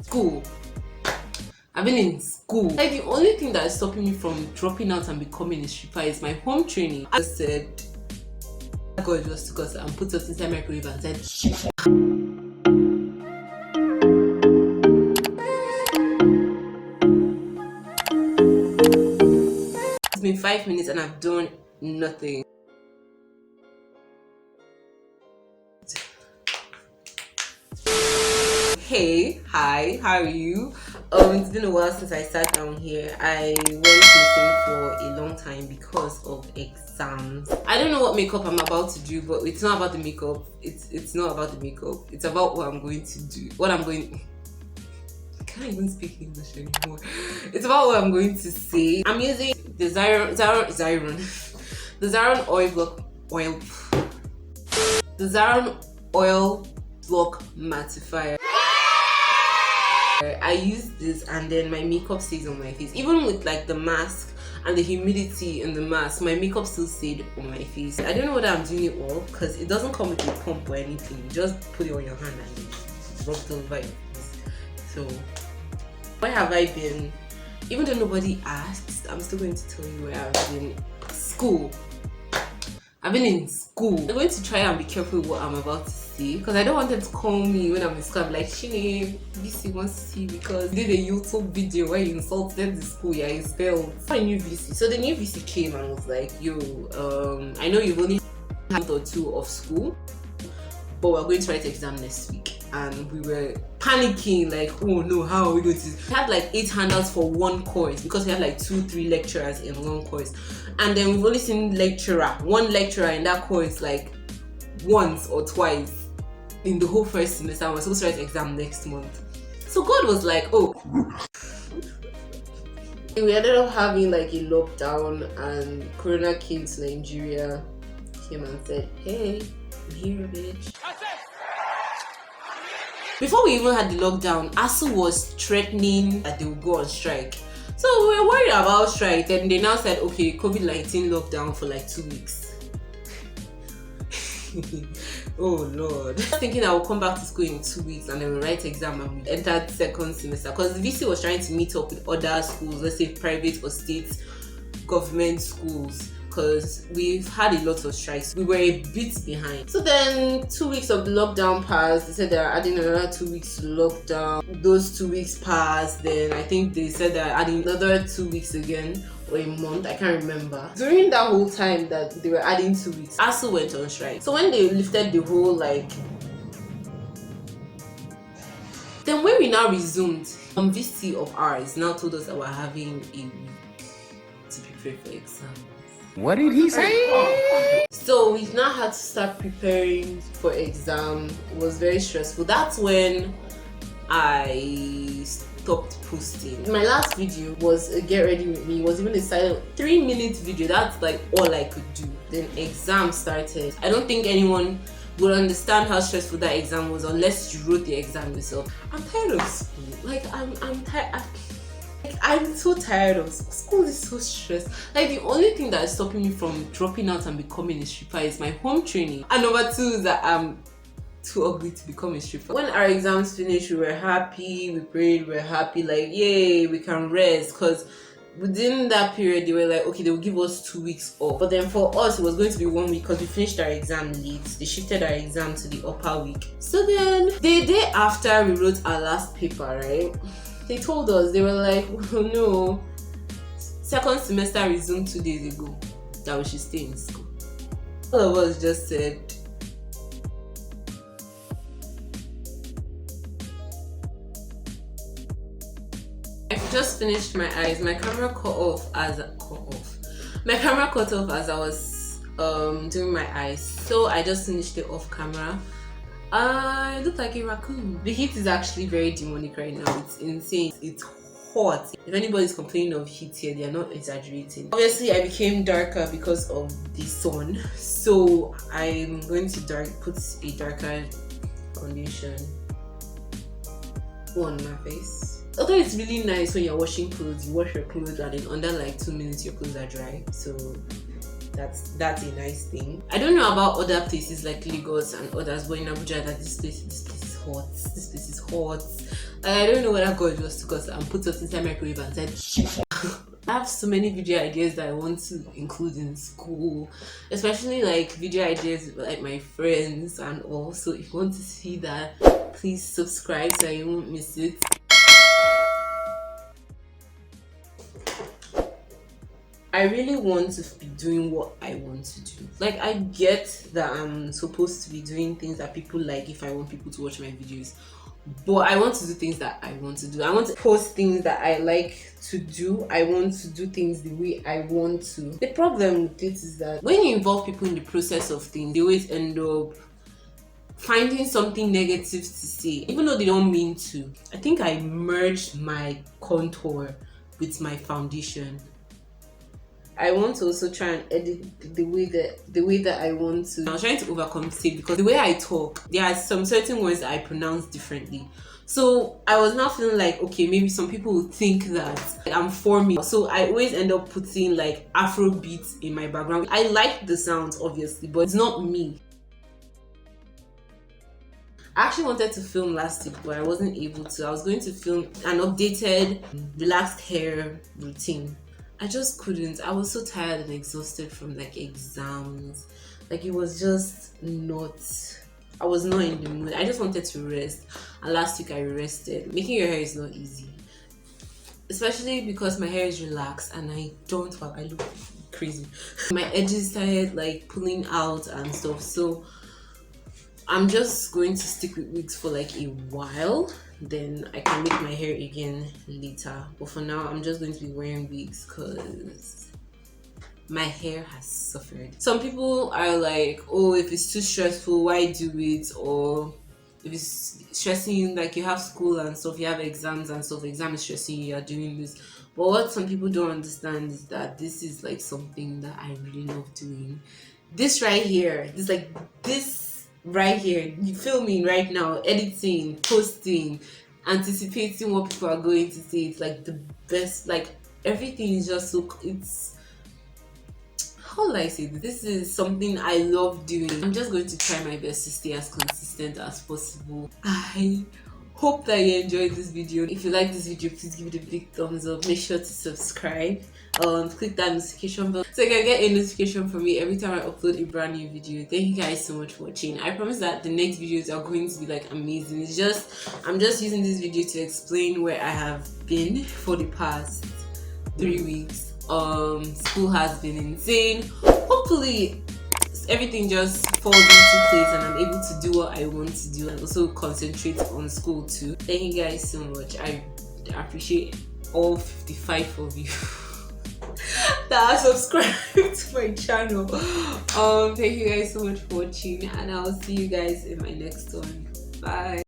school. I've been in school. Like the only thing that is stopping me from dropping out and becoming a stripper is my home training. I said, God just took us and put us inside microwave and said, it's been 5 minutes and I've done nothing. Hey, hi, how are you? It's been a while since I sat down here. I went missing for a long time because of exams. I don't know what makeup I'm about to do, but it's not about the makeup. It's not about the makeup. It's about what I'm going to do. I can't even speak English anymore. It's about what I'm going to say. I'm using the Zaron, the Zaron oil block mattifier. I use this and then my makeup stays on my face. Even with like the mask and the humidity in the mask, my makeup still stayed on my face. I don't know whether I'm doing it well because it doesn't come with a pump or anything. You just put it on your hand and rub it over your face. So where have I been? Even though nobody asked, I'm still going to tell you where I've been. School. I've been in school. I'm going to try and be careful with what I'm about to say because I don't want them to call me when I'm in school. I'm like, Shine, VC wants to see because you did a YouTube video where you insulted the school. Yeah, you spelled. I knew VC. So the new VC came and was like, yo, I know you've only had a month or two of school, but we're going to write exam next week. And we were panicking, like, oh no, how are we going to? We had like 8 handouts for one course because we had like 2-3 lecturers in one course. And then we've only seen one lecturer in that course like once or twice in the whole first semester. And we're supposed to write exam next month. So God was like, oh. We ended up having like a lockdown and Corona came to Nigeria, came and said, hey, I'm here, bitch. Before we even had the lockdown, ASU was threatening that they would go on strike. So we were worried about strike, and they now said, okay, COVID-19 lockdown for like 2 weeks. Oh Lord. I was thinking I would come back to school in 2 weeks and then we'll write exam and we entered second semester because the VC was trying to meet up with other schools, let's say private or state government schools, because we've had a lot of strikes. We were a bit behind. So then 2 weeks of the lockdown passed. They said they're adding another 2 weeks to lockdown. Those 2 weeks passed. Then I think they said they're adding another 2 weeks again, or a month, I can't remember. During that whole time that they were adding 2 weeks, ASU went on strike. So when they lifted the whole then when we now resumed, VC of ours now told us that we're having a week to prepare for exams. What did he say? So we've now had to start preparing for exam. It was very stressful. That's when I stopped posting. My last video was a get ready with me. It was even a silent 3-minute video. That's like all I could do. Then exam started. I don't think anyone would understand how stressful that exam was unless you wrote the exam yourself. I'm tired of school. Like I'm tired. I'm so tired of school. School is so stressed. Like the only thing that is stopping me from dropping out and becoming a stripper is my home training. And number 2 is that I'm too ugly to become a stripper. When our exams finished, we were happy, we prayed, we were happy, like yay, we can rest. Because within that period, they were like, okay, they will give us 2 weeks off. But then for us, it was going to be 1 week because we finished our exam late. They shifted our exam to the upper week. So then the day after we wrote our last paper, right? They told us, they were like, oh no, second semester resumed 2 days ago, that we should stay in school. All of us just said, I just finished my eyes. My camera cut off as I was doing my eyes. So I just finished it off camera. I look like a raccoon. The heat is actually very demonic right now. It's insane. It's hot. If anybody's complaining of heat here, they are not exaggerating. Obviously, I became darker because of the sun. So I'm going to put a darker foundation on my face. Although it's really nice when you're washing clothes, you wash your clothes and in under like 2 minutes your clothes are dry. So that's a nice thing. I don't know about other places like Lagos and others, but in Abuja, that this place is hot, this place is hot. Like, I don't know whether God just took us and put us inside microwave and said I have so many video ideas that I want to include in school, especially like video ideas with like my friends and all. So if you want to see that, please subscribe so you won't miss it. I really want to be doing what I want to do. Like, I get that I'm supposed to be doing things that people like if I want people to watch my videos, but I want to do things that I want to do. I want to post things that I like to do. I want to do things the way I want to. The problem with it is that when you involve people in the process of things, they always end up finding something negative to say, even though they don't mean to. I think I merged my contour with my foundation. I want to also try and edit the way that I want to. I was trying to overcompensate because the way I talk, there are some certain words that I pronounce differently. So I was now feeling like, okay, maybe some people will think that I'm forming. So I always end up putting like Afro beats in my background. I like the sounds, obviously, but it's not me. I actually wanted to film last week, but I wasn't able to. I was going to film an updated, relaxed hair routine. I just couldn't. I was so tired and exhausted from like exams. Like, it was just not, I was not in the mood. I just wanted to rest. And last week I rested. Making your hair is not easy, especially because my hair is relaxed and I look crazy. My edges started like pulling out and stuff. So I'm just going to stick with wigs for like a while. Then I can make my hair again later. But for now, I'm just going to be wearing wigs because my hair has suffered. Some people are like, oh, if it's too stressful, why do it? Or if it's stressing you, like you have school and stuff, you have exams and stuff, exam is stressing you, you're doing this. But what some people don't understand is that this is like something that I really love doing. This right here, this right here, you filming right now, editing, posting, anticipating what people are going to say, it's like the best. Like, everything is just so, it's, how will I say this is something I love doing. I'm just going to try my best to stay as consistent as possible. I hope that you enjoyed this video. If you like this video, please give it a big thumbs up. Make sure to subscribe. Click that notification bell so you can get a notification from me every time I upload a brand new video. Thank you guys so much for watching. I promise that the next videos are going to be like amazing. It's just, I'm just using this video to explain where I have been for the past 3 weeks. School has been insane. Hopefully everything just falls into place and I'm able to do what I want to do and also concentrate on school too. Thank you guys so much. I appreciate all 55 of you that are subscribed to my channel. Thank you guys so much for watching, and I'll see you guys in my next one. Bye.